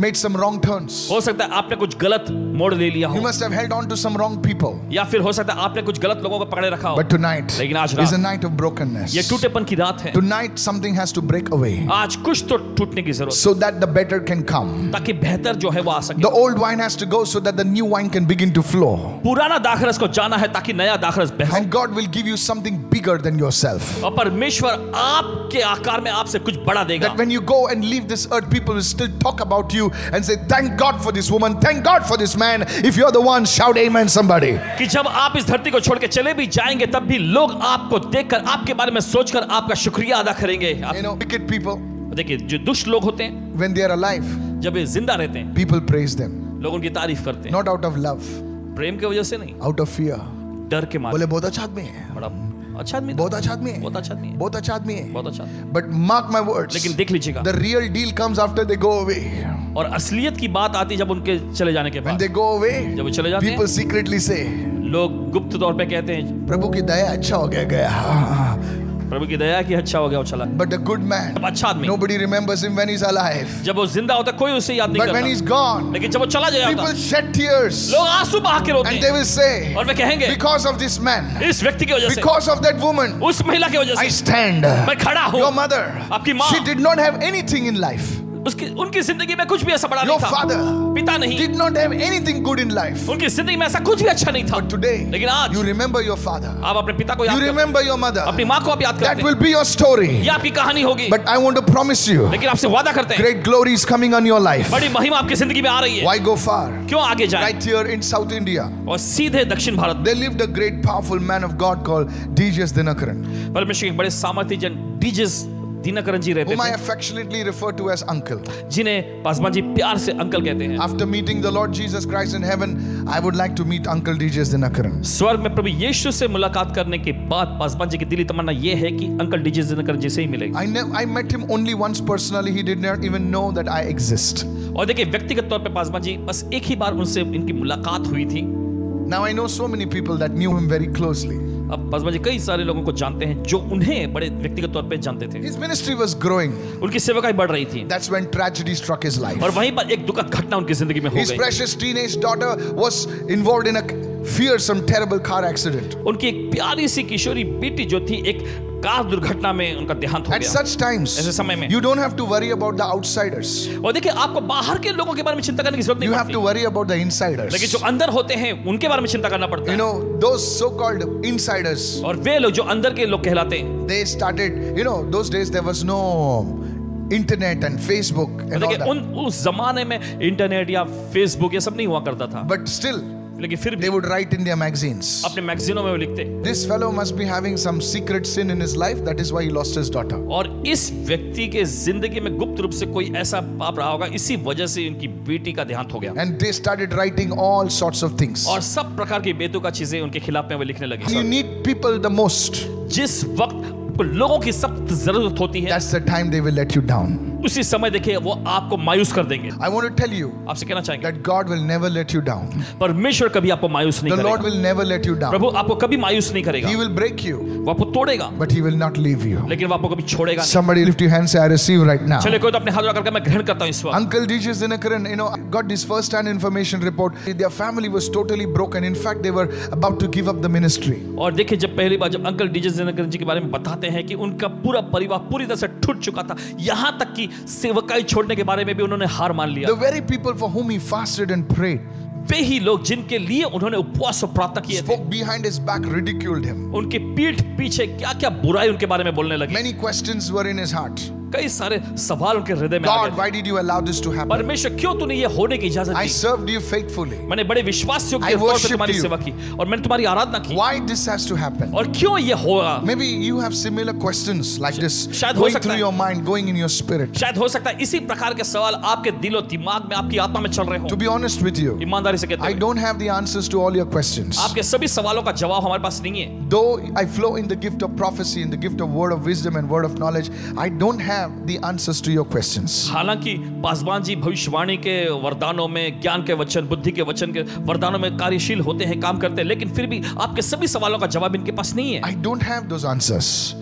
made some wrong turns. हो सकता है आपने कुछ गलत मोड़ ले लिया You हो, must have held on to some wrong people. या फिर हो सकता है आपने कुछ गलत लोगों को पकड़े रखा हो। But tonight लेकिन आज is a रात night of brokenness. ये टूटेपन की रात है। Tonight something has to break away आज कुछ तो टूटने की जरूरत so that the better can come. है, ताकि बेहतर जो है वो आ सके। The old wine has to go so that the new wine can begin to flow. पुराना दाखरस को जाना है ताकि नया दाखरस बह सके। And God will give you something bigger than yourself. और परमेश्वर आपके आकार में आपसे कुछ बड़ा देगा। That when you go and leave this earth, people will still talk about you and say, thank God for this woman, thank God for this man. If you're the one, shout amen somebody. कि जब आप इस धरती को छोड़ के चले भी जाएंगे तब भी लोग आपको देखकर, आपके बारे में सोचकर आपका शुक्रिया अदा करेंगे। You know, wicked people, देखिए जो दुष्ट लोग होते हैं when they are alive, जब वे जिंदा रहते हैं people praise them. लोग उनकी तारीफ करते हैं, Not out of love, प्रेम की वजह से नहीं, out of fear. डर के मारे। बोले बहुत अच्छा आदमी है, बड़ा अच्छा आदमी, बहुत अच्छा आदमी है, बहुत अच्छा आदमी है, बहुत अच्छा आदमी है. बहुत अच्छा आदमी। But mark my words, लेकिन देख लीजिएगा, the real deal comes after they go away. और असलियत की बात आती है जब उनके चले जाने के When बाद। they go away, जब वो चले जाते people हैं secretly say, लोग गुप्त तौर पे कहते हैं प्रभु की दया अच्छा हो गया. प्रभु की दया की अच्छा हो गया वो चला। But a good man, जब अच्छा आदमी, nobody remembers him when he's alive. जब वो जिंदा होता है कोई उसे याद नहीं But when he's करता, gone, लेकिन जब वो चला जाता people shed tears लोग आंसू बहा के रोते and they हैं will say, और वे कहेंगे because of this man, इस व्यक्ति की वजह से, because of that woman, उस महिला की वजह I से stand. मैं खड़ा हूँ। Your mother, आपकी माँ, she did not have anything in life. उसकी उनकी जिंदगी में कुछ भी ऐसा बड़ा Your नहीं था। father पिता नहीं, did not have anything good in life. उनकी जिंदगी में ऐसा कुछ भी अच्छा नहीं था। But today, लेकिन आज you remember your father. आप अपने पिता को याद You करते हैं, remember your mother. अपनी माँ को आप याद That करते will हैं, be your story. ये आपकी कहानी होगी। But I want to promise you, लेकिन आपसे वादा करते हैं, great glory is coming on your life. बड़ी महिमा आपकी जिंदगी में आ रही है। Why go far? क्यों आगे जाएं? Right here in South India, और सीधे दक्षिण भारत में there lived a great powerful man of God called D.J.S. Dinakaran, परमेश्वर के बड़े सामर्थ्य जन डीजेस दिनकरन जी रहते whom I थे, affectionately refer to as uncle. जिन्हें पासवान जी प्यार से अंकल कहते हैं। After meeting the Lord Jesus Christ in heaven, I would like to meet Uncle D.J.S. Dinakaran. स्वर्ग में प्रभु यीशु से मुलाकात करने के बाद पासवान जी की दिली तमन्ना ये है कि अंकल डीजे दिनकरन जी से ही मिलेंगे। I met him only once personally. He did not even know that I exist. और देखिए व्यक्तिगत तौर पे पासवान जी बस एक ही बार उनसे इनकी मुलाकात हुई थी। Now I know so many people that knew him very closely. अब पासवान जी कई सारे लोगों को जानते हैं जो उन्हें बड़े व्यक्तिगत तौर पे जानते थे। His ministry was growing. उनकी सेवकाई बढ़ रही थी That's when tragedy struck his life. और वहीं पर एक दुखद घटना उनकी जिंदगी में हो His गई। precious teenage daughter was involved in a fearsome, terrible car accident. उनकी एक प्यारी सी किशोरी बेटी जो थी एक कार दुर्घटना में उनका देहांत हो At गया। such times, ऐसे समय में you don't have to worry about the outsiders. और देखिए आपको बाहर के लोगों के बारे में चिंता करने की जरूरत You नहीं have to पड़ती, worry about the insiders. लेकिन जो अंदर होते हैं उनके बारे में चिंता करना पड़ता You है। know, those so-called insiders, और वे लोग जो अंदर के लोग कहलाते हैं, they started, those days there was no internet and Facebook and all देखिए that. उस जमाने में इंटरनेट या फेसबुक ये सब नहीं हुआ करता था, But still, लेकिन फिर भी they would write in their magazines, अपने मैगजीनों में वो लिखते। this fellow must be having some secret sin in his life. That is why he lost his daughter. और इस व्यक्ति के जिंदगी में गुप्त रूप से कोई ऐसा पाप रहा होगा, इसी वजह से इनकी बेटी का देहांत हो गया। And they started writing all sorts of things. और सब प्रकार की बेतुका चीजें उनके खिलाफ में वो लिखने You लगे। need people the most. जिस वक्त को लोगों की सख्त जरूरत होती है, That's the time they will let you down. उसी समय देखिए वो आपको मायूस कर देंगे। I want to tell you आपसे कहना चाहेंगे that God will never let you down. परमेश्वर कभी आपको मायूस नहीं The Lord करेगा। will never let you down. प्रभु आपको कभी मायूस नहीं करेगा, He will break you, वो आपको तोड़ेगा but He will not leave you. लेकिन वो आपको कभी छोड़ेगा नहीं। Somebody lift your hand, say, I receive right now. चलिए कोई तो अपने हाथ उठा करके मैं ग्रहण करता हूँ इस वक्त। Uncle D.J. Dinakaran, got this first-hand information report. Their family was totally broken. In fact, they were about to give up the ministry. और देखिए जब पहली बार जब अंकल डीजे दिनकरन जी के बारे में बताते हैं कि उनका पूरा परिवार पूरी तरह से टूट चुका था, यहाँ तक कि सेवकाई छोड़ने के बारे में भी उन्होंने हार मान लिया। The very people for whom he fasted and prayed वे ही लोग जिनके लिए उन्होंने उपवास और प्रार्थना किए थे, spoke behind his back, ridiculed him. उनकी पीठ पीछे क्या क्या बुराई उनके बारे में बोलने लगे। Many questions were in his heart. कई सारे सवाल उनके हृदय में आ God, गए। why did you allow this to happen? परमेश्वर क्यों तूने ये होने की इजाजत I the? served you faithfully. मैंने बड़े विश्वास योग्य I तौर पे worshipped तुम्हारी you. सेवा की और मैंने तुम्हारी आराधना की, Why this has to happen? और क्यों ये होगा? Maybe you have similar questions like this शायद हो going सकता through है। your mind, going in your spirit. शायद हो सकता है इसी प्रकार के सवाल आपके दिलो दिमाग में आपकी आत्मा में चल रहे To हो। be honest with you, ईमानदारी से कहते I हैं don't have the answers to all your questions. आपके सभी सवालों का जवाब हमारे पास नहीं है। Though I flow in the gift of prophecy, in the gift of word of wisdom and word of knowledge, I don't have the answers to your questions. हालांकि पासवान जी भविष्यवाणी के वरदानों में, ज्ञान के वचन, बुद्धि के वचन के वरदानों में कार्यशील होते हैं, काम करते हैं, लेकिन फिर भी आपके सभी सवालों का जवाब इनके पास नहीं है। I don't have those answers.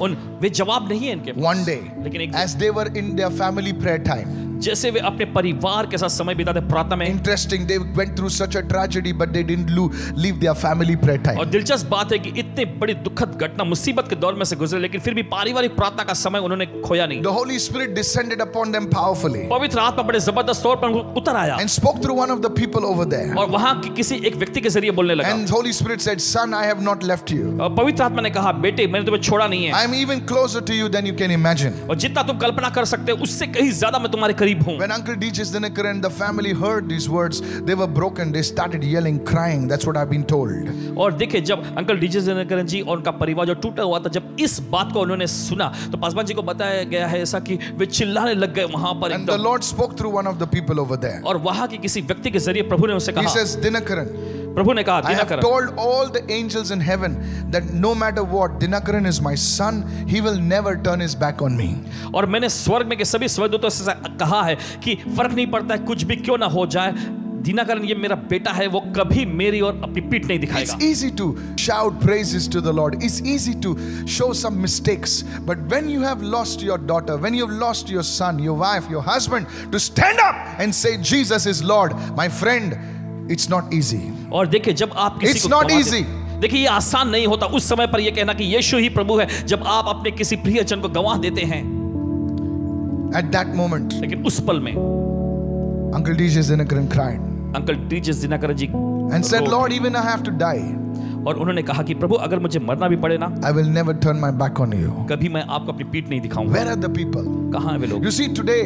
वे जवाब नहीं है इनके पास। One day, लेकिन एक as they were in their family prayer time, जैसे वे अपने परिवार के साथ समय बिताते प्रार्थना में, interesting, they went through such a tragedy, but they didn't leave their family prayer time. और दिलचस्प बात है कि इतनी बड़ी दुखद घटना मुसीबत के दौर में से गुजरे, लेकिन फिर भी पारिवारिक प्रार्थना का समय उन्होंने खोया नहीं। The Holy Spirit descended upon them powerfully पवित्र आत्मा बड़े जबरदस्त तौर पर उतर आया and spoke through one of the people over there. और वहां की किसी एक व्यक्ति के जरिए बोलने लगा। And Holy Spirit said, Son, I have not left you. और पवित्र आत्मा ने कहा, बेटे मैंने तुम्हें छोड़ा नहीं है, I am even closer to you than you can imagine. और जितना तुम कल्पना कर सकते हो उससे कहीं ज्यादा मैं तुम्हारे करीब हूं। When Uncle D.J. Dinakaran and the family heard these words, they were broken. They started yelling, crying. That's what I've been told. और देखिए जब अंकल डीजे दिनकरन जी और उनका परिवार जो टूटा हुआ था, जब इस बात को उन्होंने सुना तो पासवान जी को बताया गया है ऐसा कि वे चिल्लाने लग गए वहां पर And the एकदम। Lord spoke through one of the people over there. और वहां के किसी व्यक्ति के जरिए प्रभु ने उसे He कहा, says, Dinakaran, प्रभु ने कहा, I have Dinakaran, told all the angels in heaven that no matter what, Dinakaran is my son. He will never turn his back on me. और मैंने स्वर्ग में के सभी स्वर्गदूतों से कहा है कि फर्क नहीं पड़ता है कुछ भी क्यों ना हो जाए, दिनकरन ये मेरा बेटा है, वो कभी मेरी और अपनी पीठ नहीं दिखाएगा। It's easy to shout praises to the Lord. It's easy to show some mistakes. But when you have lost your daughter, when you have lost your son, your wife, your husband, to stand up and say Jesus is Lord, my friend, it's not easy. और देखिए जब आप किसी It's को not गंवाते- easy. देखिए ये आसान नहीं होता उस समय पर ये कहना कि यीशु ही प्रभु है, जब आप अपने किसी प्रियजन को गंवा देते हैं। At that moment, लेकिन उस पल में Uncle DJ Zinakaran cried uncle DJ Dinakaran ji and said, Lord, even I have to die, और उन्होंने कहा कि प्रभु अगर मुझे मरना भी पड़े ना, I will never turn my back on you. कभी मैं आपको अपनी पीठ नहीं दिखाऊंगा। Where are the people? कहाँ हैं वे लोग? You see, today,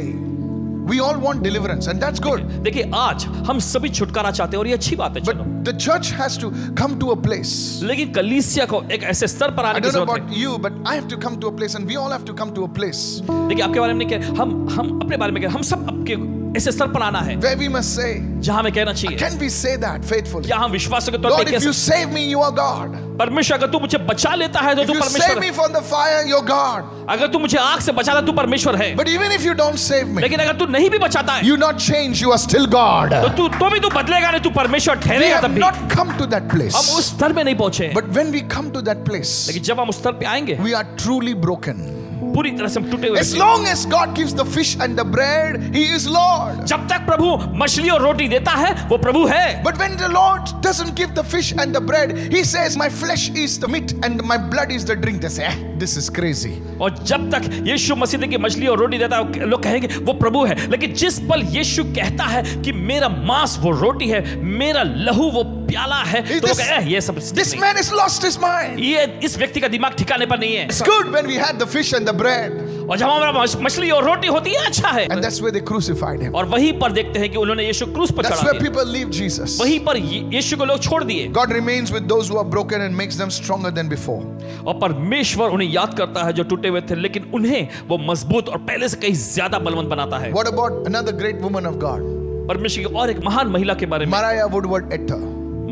we all want deliverance, and that's good. देखिए आज हम सभी छुटकारा चाहते हैं और ये अच्छी बात है, चलो। But the church has to come to a place. लेकिन कलीसिया को एक ऐसे स्तर पर I आने की don't know जरूरत about you, but I have to come to a place, and we all have to come to a place है। देखिए आपके बारे में नहीं कह, हम अपने बारे में कह, हम सब आपके ऐसे स्तर पर आना है where we must say, जहां हमें कहना चाहिए, can we say that faithfully? क्या हम विश्वास के तौर Lord, पे if you save me, you are God. परमेश्वर अगर तू मुझे बचा लेता है तो If तू you save परमेश्वर me है। from the fire, you're God. अगर तू मुझे आग से बचाता तू परमेश्वर है। But even if you don't save me, लेकिन अगर तू नहीं भी बचाता है you not change, you are still God. तो भी तू बदलेगा नहीं, तू परमेश्वर We ठहरेगा have तब भी। not come to that place. हम उस स्तर में नहीं पहुंचे, But when we come to that place, लेकिन जब हम उस स्तर पे आएंगे we are truly broken. पूरी तरह से हम टूटे हुए As हैं। long as God gives the fish and the bread, He is Lord. जब तक प्रभु मछली और रोटी देता है वो प्रभु है। But when the Lord doesn't give the fish and the bread, He says, my flesh is the meat and my blood is the drink. They say, this is crazy. और जब तक यीशु मसीह ने कि मछली और रोटी देता है लोग कहेंगे वो प्रभु है, लेकिन जिस पल यीशु कहता है कि मेरा मांस वो रोटी है, मेरा लहू वो प्याला है, तो वो कहते हैं ये सब This man has lost his mind. ये इस व्यक्ति का दिमाग ठिकाने पर नहीं है। It's good when we had the fish and the bread. और जब हमारा मछली और रोटी होती है अच्छा है। And that's where they crucified Him. और वहीं पर देखते हैं कि उन्होंने यीशु क्रूस पर That's चढ़ा where दिया। people leave Jesus. वहीं पर यीशु को लोग छोड़ दिए। God remains with those who are broken and makes them stronger than before. और परमेश्वर उन्हें याद करता है जो टूटे हुए थे, लेकिन उन्हें वो मजबूत और पहले से कहीं ज्यादा बलवंत बनाता है। What about another great woman of God? परमेश्वर की और एक महान महिला के बारे में, Mariah Woodward Etter.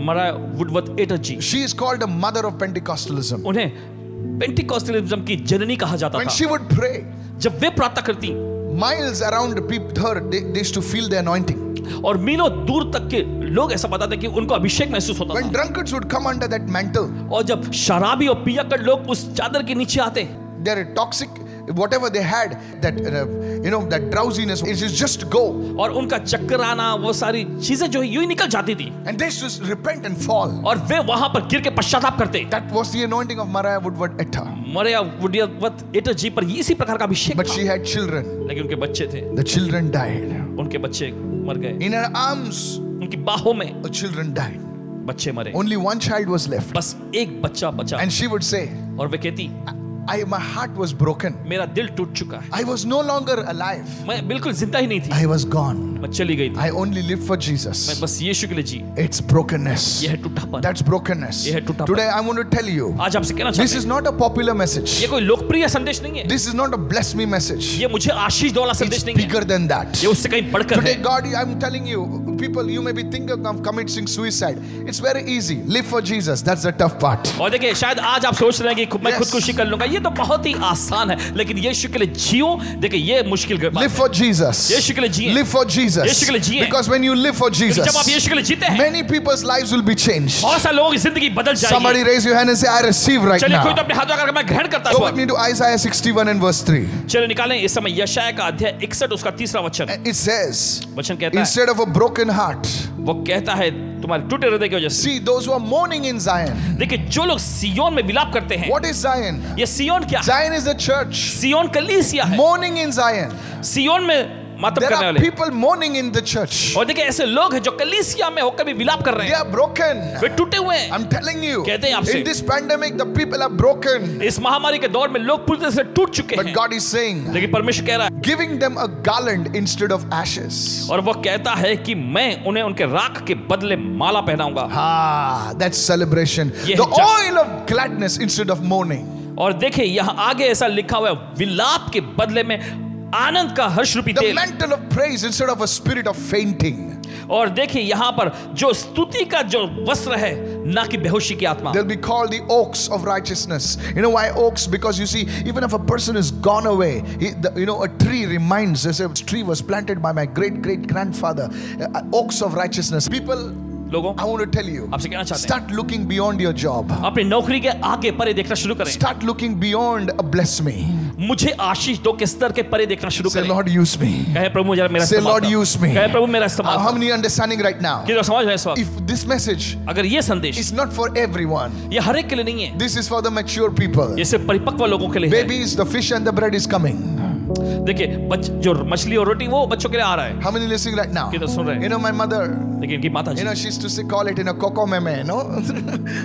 Mariah Woodworth Etter ji. She is called the mother of Pentecostalism. उन्हें पेंटिकॉस्टलिज्म की जननी कहा जाता When था। she would pray, जब वे प्रार्थना करती miles around her, they used to feel the anointing. और मीलों दूर तक के लोग ऐसा बताते कि उनको अभिषेक महसूस होता When था। drunkards would come under that mantle, और जब शराबी और पियक्कड़ लोग उस चादर के नीचे आते, their toxic, whatever they had, that that drowsiness, it is just go. और उनका चक्कर आना, वो सारी चीजें जो है यूं ही निकल जाती थी, And they used to repent and fall. और वे वहां पर गिर के पश्चाताप करते। That was the anointing of Mariah Woodward Etter. Mariah Woodworth Etter ji पर इसी प्रकार का अभिषेक But था। she had children. लेकिन उनके बच्चे थे, The children died. उनके बच्चे मर गए, In her arms, उनकी बाहों में the children died. बच्चे मरे, Only one child was left. बस एक बच्चा बचा। And she would say, और वे कहती my heart was broken. मेरा दिल टूट चुका है, I was no longer alive. मैं बिल्कुल जिंदा ही नहीं थी, I was gone. मैं चली गई थी, I only lived for मैं Jesus. बस यीशु के लिए जी। It's brokenness. यह है टूटापन। That's brokenness. यह है टूटापन। Today I want to tell you, आज आपसे कहना this चाहते is हैं, not a popular message. ये कोई लोकप्रिय संदेश नहीं है, This is not a bless me message. ये मुझे आशीष वाला It's संदेश नहीं है, bigger than that. ये उससे कहीं बढ़कर Today, है। God, I'm telling you, people, you may be thinking of committing suicide. It's very easy. Live for Jesus. That's the tough part. और देखिए शायद आज आप सोच रहे हैं कि मैं Yes. खुदकुशी कर लूंगा, ये तो बहुत ही आसान है, लेकिन यीशु के लिए जियो। देखिए ये मुश्किल बात Live है। for Jesus. यीशु के लिए जिए। Live for Jesus. यीशु के लिए जिए। Because when you live for क्योंकि जब आप Jesus, यीशु के लिए जीते हैं, many people's lives will be changed. बहुत सारे लोगों की जिंदगी बदल Somebody जाएगी। raise your hand and say, I receive right चलिए कोई now. तो अपने हाथों करके मैं ग्रहण करता Go with हूं। me to Isaiah 61 and verse 3. चलिए निकालें इस समय यशायाह का अध्याय 61 उसका तीसरा वचन। And it says, वचन कहता है, instead of a broken heart, वो कहता है तुम्हारे टूटे हृदय की वजह से। see those who are mourning in Zion. देखिए जो लोग सियोन में विलाप करते हैं, What is Zion? ये सियोन क्या है? Zion is the church. सियोन कलीसिया है। Mourning in Zion. सियोन में मातम There करने are वाले, people mourning in the church. और देखिए ऐसे लोग हैं जो कलीसिया में होकर भी विलाप कर रहे They हैं, are broken. वे टूटे हुए हैं। I'm telling you, कहते हैं आपसे, in this pandemic, the people are broken. इस महामारी के दौर में लोग पूरी तरह से टूट चुके But हैं, God is saying, लेकिन परमेश्वर कह रहा है, giving them a garland instead of ashes. और वो कहता है कि मैं उन्हें उनके राख के बदले माला पहनाऊंगा। Ah, that's celebration. ये The है जश्न। oil of gladness instead of mourning. और देखिए यहाँ आगे ऐसा लिखा हुआ है, विलाप के बदले में आनंद का हर्ष रूपी The तेल। mantle of praise instead of a spirit of fainting. और देखिए यहाँ पर जो स्तुति का जो वस्त्र है, ना कि बेहोशी की आत्मा। They'll be called the oaks of righteousness. You know why oaks? Because you see, even if a person is gone away, a tree reminds. There's a tree was planted by my great grandfather. Oaks of righteousness. People, लोगों I want to tell you, आपसे कहना चाहते हैं, start looking beyond your job. अपनी नौकरी के आगे परे देखना शुरू करें। Start looking beyond a bless me. मुझे आशीष दो के स्तर के परे देखना शुरू Say, करें। Lord, use me. कहे प्रभु जरा मेरा Say, इस्तेमाल Lord, कर। use me. कहे प्रभु मेरा इस्तेमाल How कर। many are understanding right now? कि जो समझ रहे हैं इस वक्त, If this message अगर ये संदेश is not for everyone, ये हर एक के लिए नहीं है, this is for the mature people. ये सिर्फ परिपक्व लोगों के लिए है। Babies, the fish and the bread is coming. देखिए जो मछली और रोटी वो बच्चों के लिए आ रहा है। How many listening right now? किधर सुन रहे हैं? You know my mother. लेकिन इनकी माता जी, She used to say, call it coco meme, no?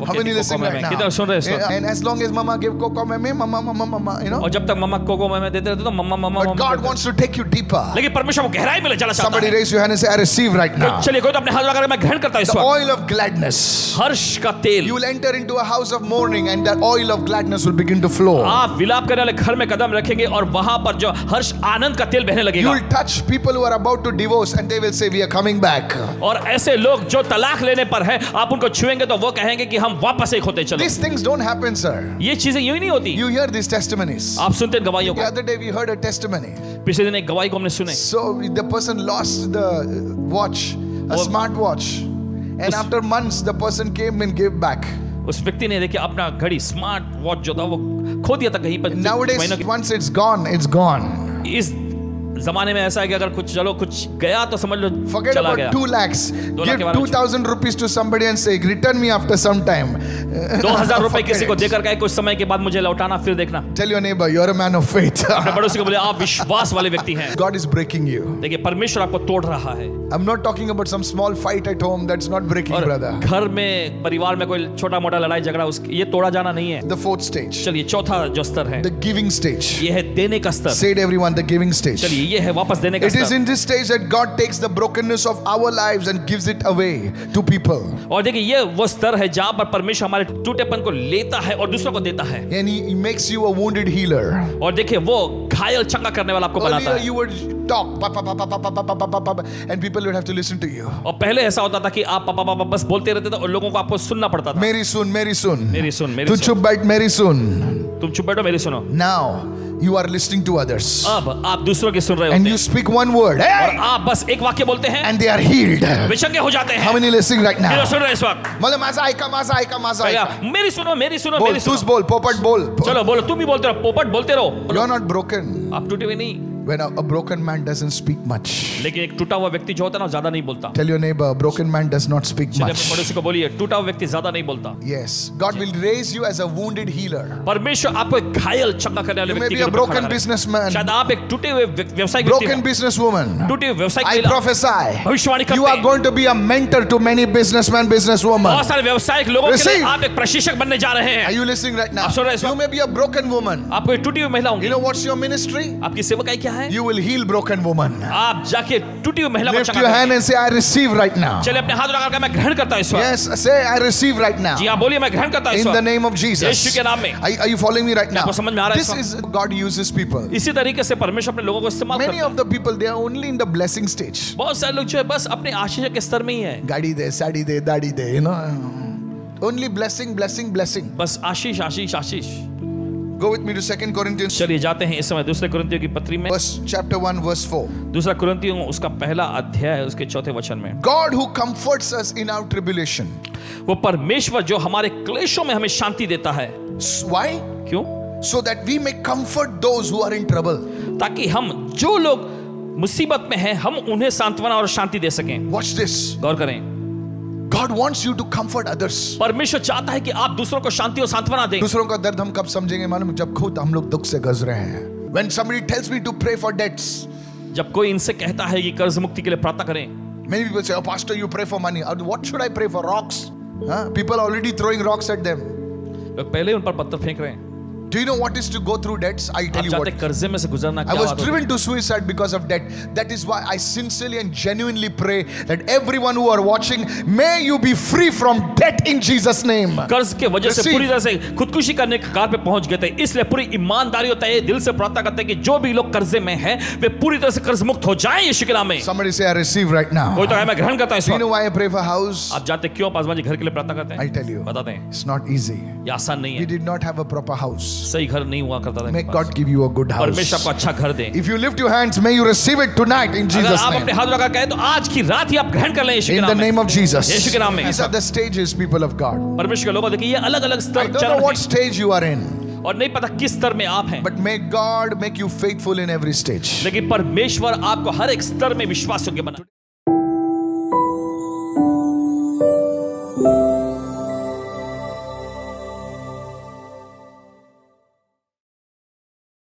How many listening right now? किधर सुन रहे हैं? And as long as mama give coco meme, mama, you know. और जब तक मम्मा कोको में देते रहते तो मम्मा But God wants to take you deeper. लेकिन परमेश्वर को गहराई में ले जाना चाहता Somebody है। raise your hand and say, I receive right now. चलिए कोई तो अपने हाथ लगाकर मैं ग्रहण करता हूं इस The वक्त। oil of gladness. हर्ष का तेल। You will enter into a house of mourning and that oil of gladness will begin to flow. आप विलाप करने वाले घर में कदम रखेंगे और वहां पर जो हर्ष आनंद का तेल बहने You लगेगा। will touch people who are about to divorce and they will say, we are coming back. और ऐसे लोग जो तलाक लेने पर हैं, आप उनको छुएंगे तो वो कहेंगे कि हम वापस एक होते चलो। These things don't happen, sir. ये चीजें यूं ही नहीं होती। You hear these testimonies. आप सुनते हैं गवाहियों The को। other day we heard a testimony. पिछले दिन एक गवाही को हमने सुने। So the person lost the watch, a smart watch, and after months the person came and gave back. उस व्यक्ति ने देखिए अपना घड़ी स्मार्ट वॉच जो था वो खो दिया था कहीं पर। Nowadays, once it's gone, it's gone. इस जमाने में ऐसा है कि अगर कुछ गया तो समझ लो Forget चला about गया। 2 lakhs. Give 2,000 rupees to somebody and say, return me after some time. 2,000 रुपए Forget किसी को it. देकर गए, कुछ समय के बाद मुझे लौटाना, फिर देखना। Tell your neighbor, you're a man of faith. अपने पड़ोसी को बोले आप विश्वास वाले व्यक्ति हैं। God is breaking you. देखिए परमेश्वर आपको तोड़ रहा है। I'm not talking about some small fight at home. That's not breaking, और brother. घर में परिवार में कोई छोटा मोटा लड़ाई झगड़ा ये तोड़ा जाना नहीं है। The 4th stage. चलिए चौथा जो स्तर है The giving stage. ये है देने का स्तर। Say it everyone, the giving stage. चलिए ये है वापस देने का It is स्तर। in this stage that God takes the brokenness of our lives and gives it away to people. और देखिए ये वो स्तर है जहां पर परमेश्वर हमारे टूटेपन को लेता है और दूसरों को देता है। And he makes you a wounded healer. और देखिए वो घायल चंगा करने वाला आपको बनाता Earlier है। you would talk and people would have to listen to you. और पहले ऐसा होता था कि आप पापा बस बोलते रहते थे और लोगों को आपको सुनना पड़ता था। मेरी सुन मेरी सुन तू चुप बैठ, मेरी सुन. तुम चुप बैठो, मेरी सुनो। Now you are listening to others. अब आप दूसरों की सुन रहे And होते you हैं speak one word. और Hey! आप बस एक वाक्य बोलते हैं And they are healed. विशेषज्ञ हो जाते How हैं। many listening right किधर now? सुन रहे हैं इस वक्त? मतलब माझा ऐका. मेरी सुनो बोल, मेरी तूच सुनो। बोल, पोपट बोल. चलो बोलो, तुम भी बोलते रहो, पोपट बोलते रहो। You're not broken. आप टूटे हुए नहीं। When a broken man doesn't speak much. लेकिन एक टूटा हुआ व्यक्ति जो होता है ना ज्यादा नहीं बोलता। Tell your neighbor, a broken man does not speak चलिए अपने much. पड़ोसी को बोलिए टूटा हुआ व्यक्ति ज्यादा नहीं बोलता। Yes, God will raise you as a wounded healer. परमेश्वर आपको एक घायल चंगा करने वाले You may व्यक्ति be के a रूप में broken खड़ा है। businessman, शायद आप एक टूटे हुए व्यवसायिक broken व्यक्ति businesswoman. हैं। टूटे हुए व्यवसायिक I महिला। prophesy, भविष्यवाणी you करते are हैं। going to be a mentor to many businessmen, businesswomen. बहुत सारे व्यवसायिक लोगों के लिए Receive. आप एक प्रशिक्षक बनने जा रहे Are हैं। you listening right now? आप सुन रहे हैं इस You वक्त? may be a broken woman. आपको एक टूटी हुई महिला होंगी। You know what's your ministry? आपकी सेवकाई क्या है? You will heal broken woman. आप जाके टूटी हुई महिला को Lift चंगा your करें। hand and say, I receive right now. चलिए अपने हाथ लगाकर मैं ग्रहण करता हूं इस वक्त। Yes, say, I receive right now. जी हाँ बोलिए मैं ग्रहण करता हूं इस In the वक्त। name of Jesus. यीशु के नाम में। Are you following me right now? आपको समझ में आ रहा है This इस is God uses people. इसी तरीके से परमेश्वर अपने लोगों को इस्तेमाल Many करता of the people, they are only in the blessing stage. है। बहुत सारे लोग जो है बस अपने आशीष के स्तर में ही है। Gadi de, sadi de, dadi de, you know. Only blessing. बस आशीष। Go with me to 2 Corinthians. चलिए जाते हैं इस समय दूसरे कुरिन्थियों की पत्री में। Chapter 1, verse 4. दूसरा कुरिन्थियों उसका पहला अध्याय उसके चौथे वचन में। God who comforts us in our tribulation. वो परमेश्वर जो हमारे क्लेशों में हमें शांति देता है। Why? क्यों? So that we may comfort those who are in trouble. ताकि हम जो लोग मुसीबत में हैं हम उन्हें सांत्वना और शांति दे सकें। Watch this. गौर करें, God wants you to comfort others. परमेश्वर चाहता है कि आप दूसरों को शांति और सांत्वना दें। दूसरों का दर्द हम कब समझेंगे मालूम? जब खुद हम लोग दुख से गुजरे हैं. When somebody tells me to pray for debts. जब कोई इनसे कहता है कि कर्ज मुक्ति के लिए प्रार्थना करें। Many people say, oh pastor, you pray for money. What should I pray for? Rocks? Huh? People are already throwing rocks at them. लोग पहले उन पर पत्थर फेंक रहे हैं। Do you know what is to go through debts? I tell आप you चाहते what. कर्जे में से गुजरना I क्या was बात होती है? driven to suicide because of debt. That is why I sincerely and genuinely pray that everyone who are watching, may you be free from debt in Jesus' name. कर्ज के वजह से Receive. पूरी तरह से खुदकुशी करने के कगार पे पहुंच गए थे, इसलिए पूरी ईमानदारी होता है दिल से प्रार्थना करते हैं कि जो भी लोग कर्जे में हैं वे पूरी तरह से कर्ज मुक्त हो जाएं यीशु के नाम में। Somebody say, I receive right now. कोई तो है मैं ग्रहण करता हूं इस Do you know वक्त। why I pray for house? आप जानते क्यों पासवान जी घर के लिए प्रार्थना करते हैं? I'll tell you. बताते हैं, It's not easy. ये आसान नहीं We है। did not have a proper house. सही घर नहीं हुआ करता था May इनके God pass. give you a good परमेश्वर आपको house. अच्छा घर दे। If you lift your hands, may you receive it tonight in अगर Jesus' आप name. अपने हाथ लगा कहें तो आज की रात ही आप ग्रहण कर लें यीशु के In the नाम में। name of Jesus. यीशु के नाम में। These are the stages, people of God. परमेश्वर के लोगों देखिए ये अलग-अलग I स्तर don't know चरण what हैं stage you are in, और नहीं पता किस स्तर में आप हैं, but may God make you faithful in every stage. लेकिन परमेश्वर आपको हर एक स्तर में विश्वास योग्य बना।